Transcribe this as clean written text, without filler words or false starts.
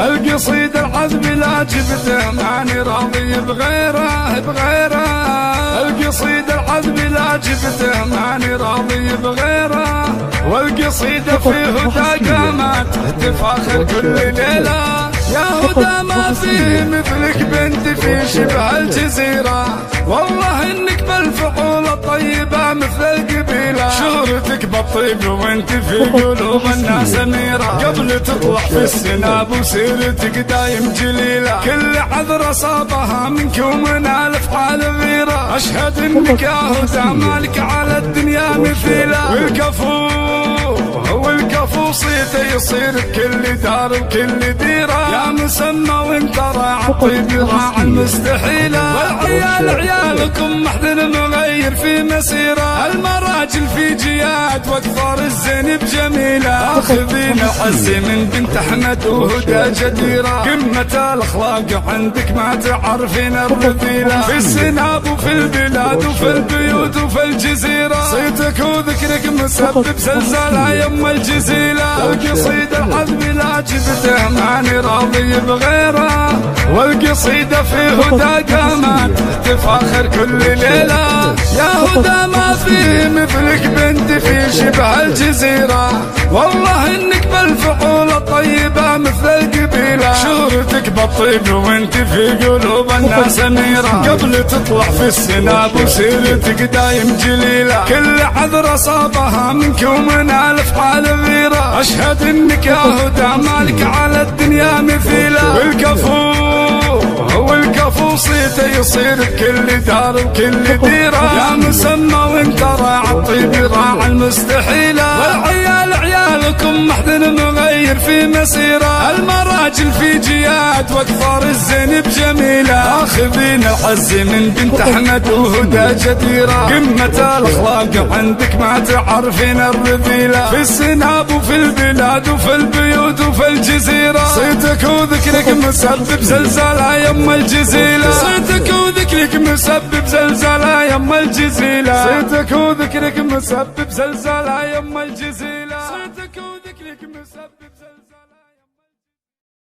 القصيد العذب لا جبته ماني راضي بغيره بغيره. القصيد العذب لا جبته ماني راضي بغيره. والقصيدة في هدى قامت تفاخر كل ليلة. يا هدى ما فيه مثلك بنت في شبه الجزيرة. والله انك بالفعول الطيبة مثل القبيلة. شهرتك بالطيب وانت في قلوب الناس اميرة. قبل تطلع في السناب وسيرتك دايم جليلة. كل عذر صابها منك ومن الافعال غيرة. اشهد انك يا هدى مالك على الدنيا مثيلة. والكفو صيته يصير بكل دار وكل ديرة. يا مسمى وانت راعى الطيب راعى المستحيلة. والعيال عيالكم محد مغير في مسيرة. المراجل في جياد واكثر الزين بجميلة. اخذين الحز من بنت احمد وهدى جديرة. قمة الاخلاق عندك ما تعرفين الرذيلة. في السناب وفي البلاد وفي البيوت وفي الجزيرة. صيتك وذكرك مسبب زلزال يم الجزيلة. القصيدة العذب لا جبته ماني راضي بغيره. والقصيدة في هدى قامت تفاخر كل ليلة. يا هدى ما في مثلك بنت في شبه الجزيرة. والله انك بالفعول الطيبة مثل القبيلة. شهرتك بالطيب وانت في قلوب الناس اميرة. قبل تطلع في السناب وسيرتك دايم جليلة. كل عذر صابها منك ومن الافعال غيرة. اشهد انك يا هدى مالك على الدنيا مثيلة. والكفو صيته يصير بكل دار وكل ديرة. يا مسمى وانت راعى الطيب راعى المستحيلة. والعيال عيالكم محد مغير في مسيرة. المراجل في جياد واكثر الزين بجميلة. اخذين الحز من بنت احمد وهدى جديرة. قمة الاخلاق عندك ما تعرفين الرذيلة. في السناب وفي البلاد وفي البيوت وفي الجزيرة. صيتك وذكرك مسبب زلزال يم الجزيلة. صيتك وذكرك مسبب زلزال يم الجزيلة. صيتك وذكرك مسبب زلزال يم الجزيلة.